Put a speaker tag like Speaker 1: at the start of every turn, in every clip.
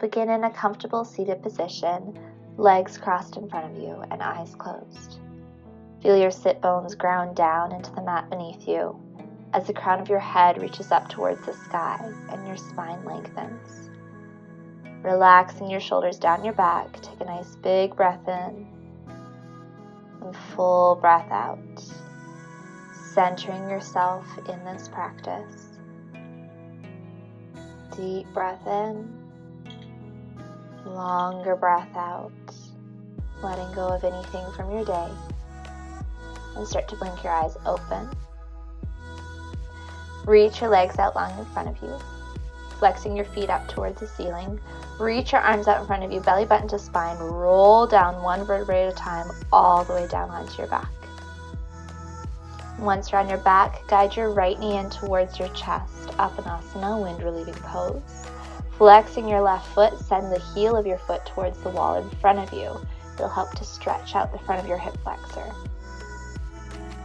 Speaker 1: begin in a comfortable seated position, legs crossed in front of you and eyes closed. Feel your sit bones ground down into the mat beneath you as the crown of your head reaches up towards the sky and your spine lengthens. Relaxing your shoulders down your back, take a nice big breath in and full breath out, centering yourself in this practice. Deep breath in, longer breath out, letting go of anything from your day, and start to blink your eyes open. Reach your legs out long in front of you, flexing your feet up towards the ceiling. Reach your arms out in front of you, belly button to spine, roll down one vertebrae at a time, all the way down onto your back. Once you're on your back, guide your right knee in towards your chest, Apanasana, wind relieving pose. Flexing your left foot, send the heel of your foot towards the wall in front of you. It'll help to stretch out the front of your hip flexor.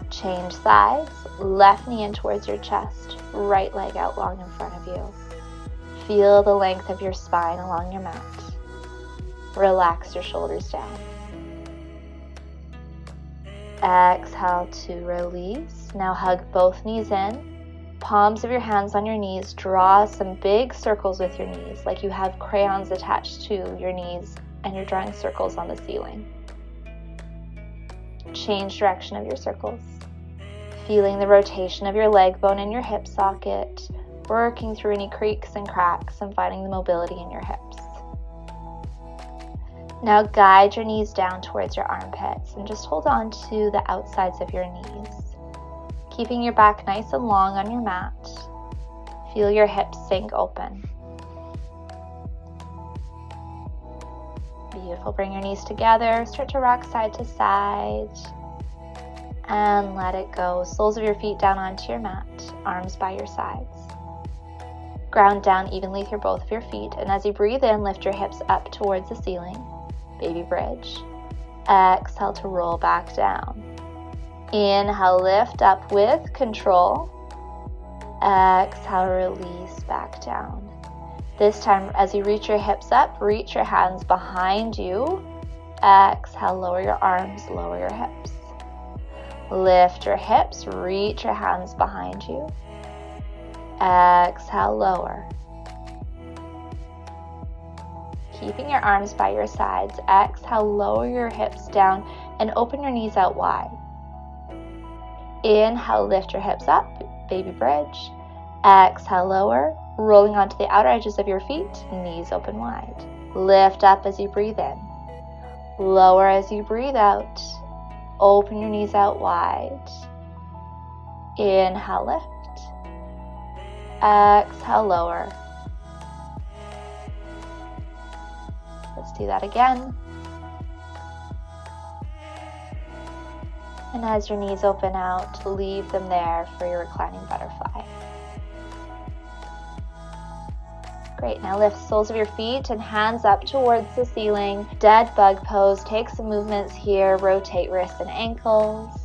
Speaker 1: Change sides, left knee in towards your chest, right leg out long in front of you. Feel the length of your spine along your mat. Relax your shoulders down. Exhale to release. Now hug both knees in. Palms of your hands on your knees. Draw some big circles with your knees, like you have crayons attached to your knees and you're drawing circles on the ceiling. Change direction of your circles. Feeling the rotation of your leg bone in your hip socket, working through any creaks and cracks and finding the mobility in your hips. Now guide your knees down towards your armpits and just hold on to the outsides of your knees. Keeping your back nice and long on your mat. Feel your hips sink open. Beautiful. Bring your knees together. Start to rock side to side. And let it go. Soles of your feet down onto your mat. Arms by your sides. Ground down evenly through both of your feet. And as you breathe in, lift your hips up towards the ceiling. Baby bridge. Exhale to roll back down. Inhale, lift up with control. Exhale, release back down. This time, as you reach your hips up, reach your hands behind you. Exhale, lower your arms, lower your hips. Lift your hips, reach your hands behind you. Exhale, lower. Keeping your arms by your sides, exhale, lower your hips down and open your knees out wide. Inhale, lift your hips up, baby bridge. Exhale, lower, rolling onto the outer edges of your feet, knees open wide. Lift up as you breathe in. Lower as you breathe out. Open your knees out wide. Inhale, lift. Exhale, lower. Let's do that again. And as your knees open out, leave them there for your reclining butterfly. Great, now lift soles of your feet and hands up towards the ceiling. Dead bug pose. Take some movements here. Rotate wrists and ankles.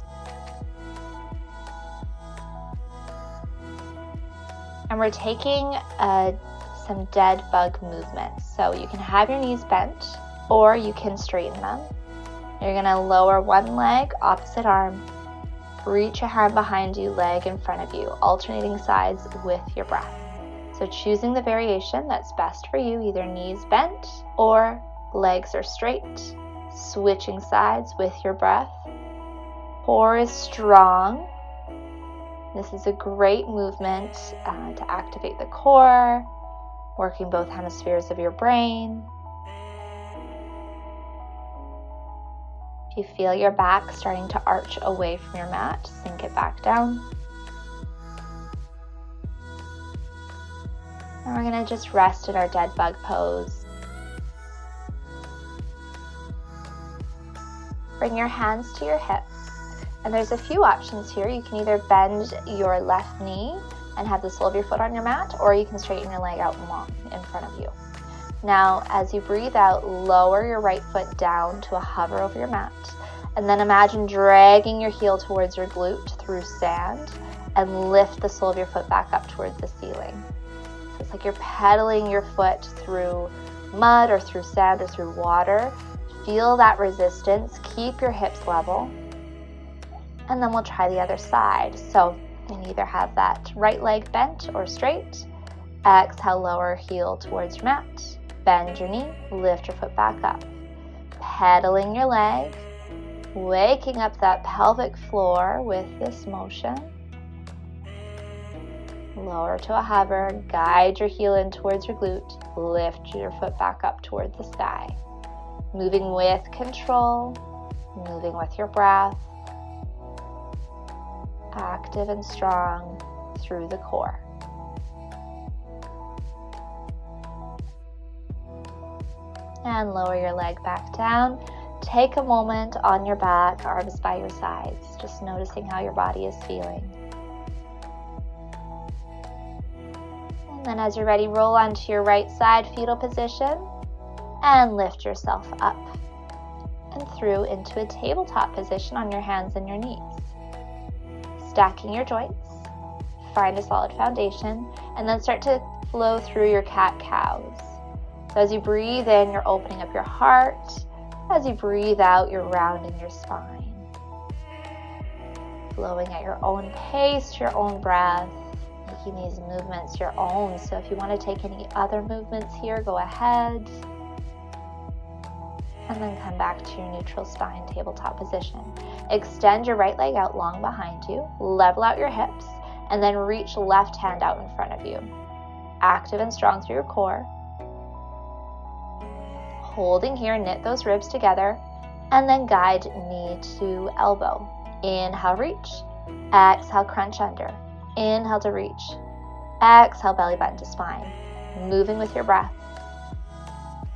Speaker 1: And we're taking some dead bug movements. So you can have your knees bent or you can straighten them. You're going to lower one leg, opposite arm. Reach your hand behind you, leg in front of you, alternating sides with your breath. So choosing the variation that's best for you, either knees bent or legs are straight. Switching sides with your breath. Core is strong. This is a great movement to activate the core, working both hemispheres of your brain. If you feel your back starting to arch away from your mat, sink it back down. And we're going to just rest in our dead bug pose. Bring your hands to your hips. And there's a few options here. You can either bend your left knee and have the sole of your foot on your mat, or you can straighten your leg out long in front of you. Now, as you breathe out, lower your right foot down to a hover over your mat. And then imagine dragging your heel towards your glute through sand and lift the sole of your foot back up towards the ceiling. So it's like you're pedaling your foot through mud or through sand or through water. Feel that resistance. Keep your hips level. And then we'll try the other side. So you can either have that right leg bent or straight. Exhale, lower heel towards your mat. Bend your knee, lift your foot back up. Pedaling your leg, waking up that pelvic floor with this motion. Lower to a hover, guide your heel in towards your glute. Lift your foot back up towards the sky. Moving with control, moving with your breath. Active and strong through the core. And lower your leg back down. Take a moment on your back, arms by your sides, just noticing how your body is feeling. And then as you're ready, roll onto your right side, fetal position, and lift yourself up and through into a tabletop position on your hands and your knees. Stacking your joints, find a solid foundation, and then start to flow through your cat-cows. So as you breathe in, you're opening up your heart. As you breathe out, you're rounding your spine. Flowing at your own pace, your own breath, making these movements your own. So if you want to take any other movements here, go ahead. And then come back to your neutral spine tabletop position. Extend your right leg out long behind you, level out your hips, and then reach left hand out in front of you. Active and strong through your core. Holding here, knit those ribs together, and then guide knee to elbow. Inhale, reach. Exhale, crunch under. Inhale to reach. Exhale, belly button to spine. Moving with your breath.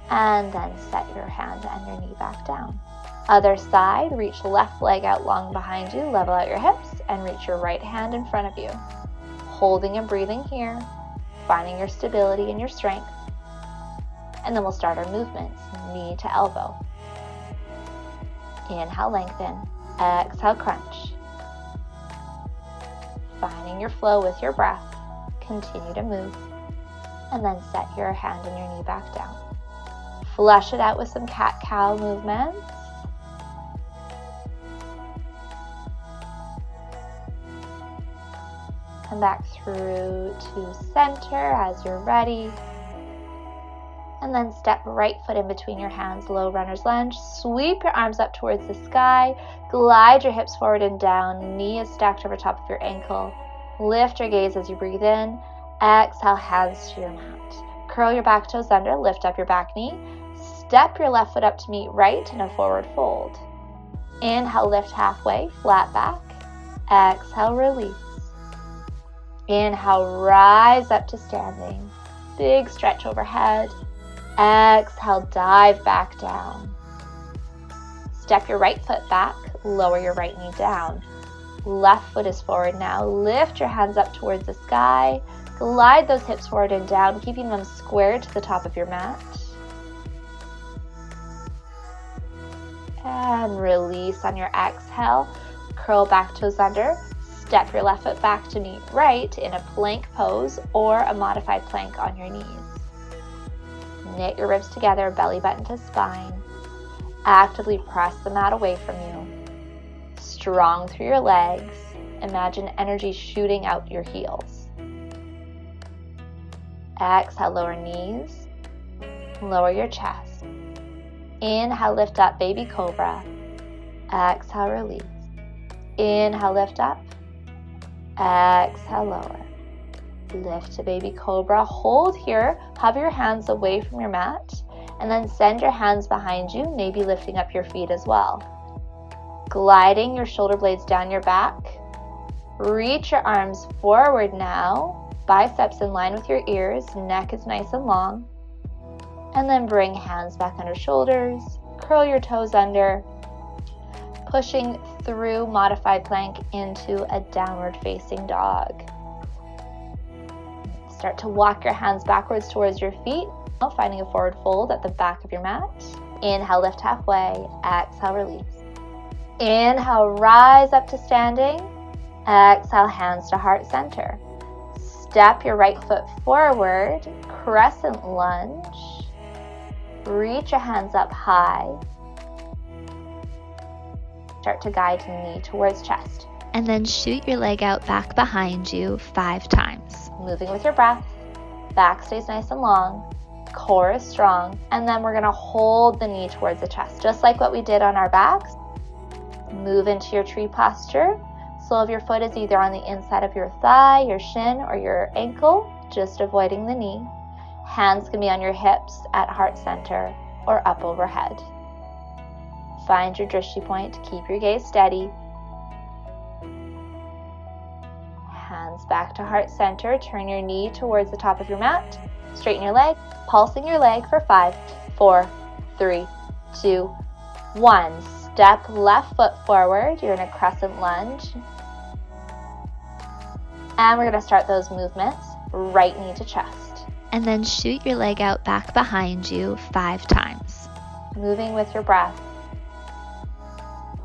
Speaker 1: And then set your hand and your knee back down. Other side, reach left leg out long behind you, level out your hips, and reach your right hand in front of you. Holding and breathing here, finding your stability and your strength. And then we'll start our movements, knee to elbow. Inhale, lengthen. Exhale, crunch. Finding your flow with your breath. Continue to move. And then set your hand and your knee back down. Flush it out with some cat-cow movements. Come back through to center as you're ready. And then step right foot in between your hands, low runner's lunge. Sweep your arms up towards the sky. Glide your hips forward and down. Knee is stacked over top of your ankle. Lift your gaze as you breathe in. Exhale, hands to your mat. Curl your back toes under, lift up your back knee. Step your left foot up to meet right in a forward fold. Inhale, lift halfway, flat back. Exhale, release. Inhale, rise up to standing. Big stretch overhead. Exhale, dive back down. Step your right foot back, lower your right knee down. Left foot is forward now. Lift your hands up towards the sky. Glide those hips forward and down, keeping them squared to the top of your mat. And release on your exhale. Curl back toes under. Step your left foot back to meet right in a plank pose or a modified plank on your knees. Knit your ribs together, belly button to spine. Actively press the mat away from you. Strong through your legs. Imagine energy shooting out your heels. Exhale, lower knees. Lower your chest. Inhale, lift up, baby cobra. Exhale, release. Inhale, lift up. Exhale, lower. Lift to baby cobra. Hold here. Hover your hands away from your mat. And then send your hands behind you, maybe lifting up your feet as well. Gliding your shoulder blades down your back. Reach your arms forward now. Biceps in line with your ears. Neck is nice and long. And then bring hands back under shoulders. Curl your toes under. Pushing through modified plank into a downward facing dog. Start to walk your hands backwards towards your feet, finding a forward fold at the back of your mat. Inhale, lift halfway. Exhale, release. Inhale, rise up to standing. Exhale, hands to heart center. Step your right foot forward, crescent lunge. Reach your hands up high. Start to guide knee towards chest.
Speaker 2: And then shoot your leg out back behind you 5 times.
Speaker 1: Moving with your breath. Back stays nice and long. Core is strong. And then we're going to hold the knee towards the chest, just like what we did on our backs. Move into your tree posture. Sole of your foot is either on the inside of your thigh, your shin, or your ankle, just avoiding the knee. Hands can be on your hips at heart center or up overhead. Find your drishti point. Keep your gaze steady. Hands back to heart center. Turn your knee towards the top of your mat. Straighten your leg. Pulsing your leg for 5, 4, 3, 2, 1. Step left foot forward. You're in a crescent lunge. And we're going to start those movements. Right knee to chest.
Speaker 2: And then shoot your leg out back behind you 5 times.
Speaker 1: Moving with your breath.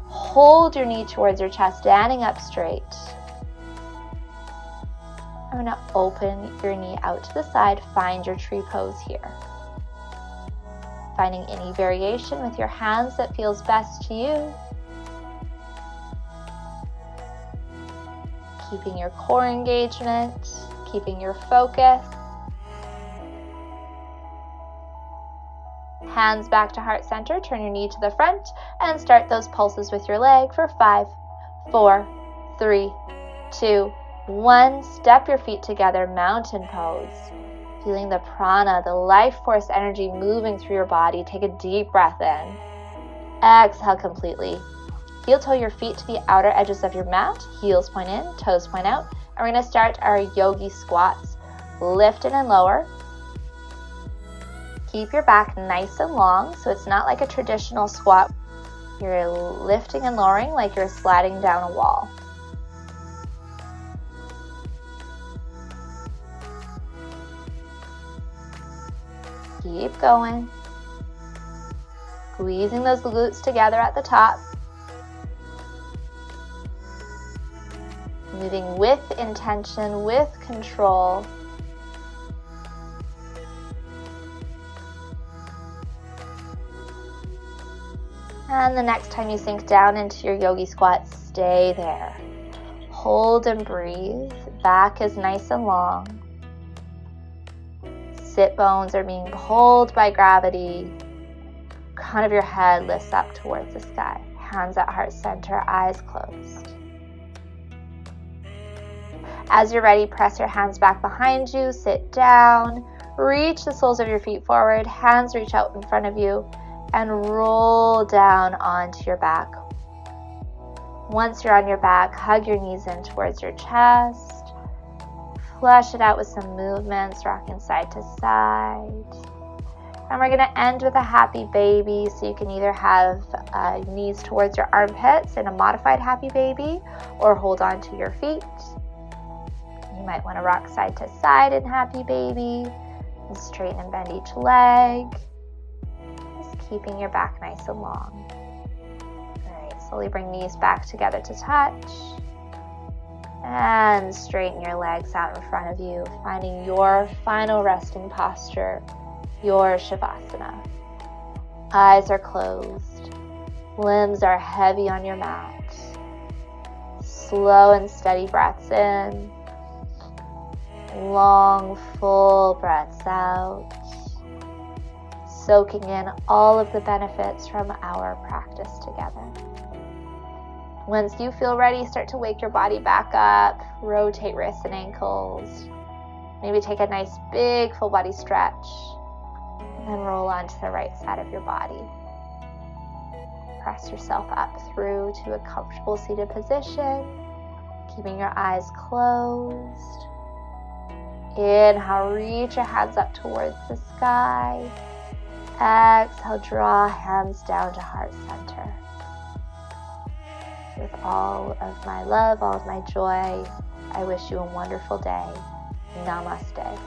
Speaker 1: Hold your knee towards your chest, standing up straight. I'm going to open your knee out to the side. Find your tree pose here. Finding any variation with your hands that feels best to you. Keeping your core engagement, keeping your focus. Hands back to heart center, turn your knee to the front, and start those pulses with your leg for 5, 4, 3, 2, 1. Step your feet together, mountain pose. Feeling the prana, the life force energy moving through your body. Take a deep breath in. Exhale completely. Heel toe your feet to the outer edges of your mat. Heels point in, toes point out. And we're going to start our yogi squats. Lift in and lower. Keep your back nice and long, so it's not like a traditional squat. You're lifting and lowering like you're sliding down a wall. Keep going. Squeezing those glutes together at the top. Moving with intention, with control. And the next time you sink down into your yogi squat, stay there. Hold and breathe. Back is nice and long. Sit bones are being pulled by gravity. Crown of your head lifts up towards the sky. Hands at heart center, eyes closed. As you're ready, press your hands back behind you. Sit down. Reach the soles of your feet forward. Hands reach out in front of you. And roll down onto your back. Once you're on your back, hug your knees in towards your chest. Flush it out with some movements, rocking side to side. And we're going to end with a happy baby. So you can either have knees towards your armpits in a modified happy baby, or hold on to your feet. You might want to rock side to side in happy baby. And straighten and bend each leg. Keeping your back nice and long. All right, slowly bring knees back together to touch. And straighten your legs out in front of you, finding your final resting posture, your Shavasana. Eyes are closed. Limbs are heavy on your mat. Slow and steady breaths in. Long, full breaths out. Soaking in all of the benefits from our practice together. Once you feel ready, start to wake your body back up. Rotate wrists and ankles. Maybe take a nice big full body stretch. And then roll onto the right side of your body. Press yourself up through to a comfortable seated position. Keeping your eyes closed. Inhale, reach your hands up towards the sky. Exhale, draw hands down to heart center. With all of my love, all of my joy, I wish you a wonderful day. Namaste.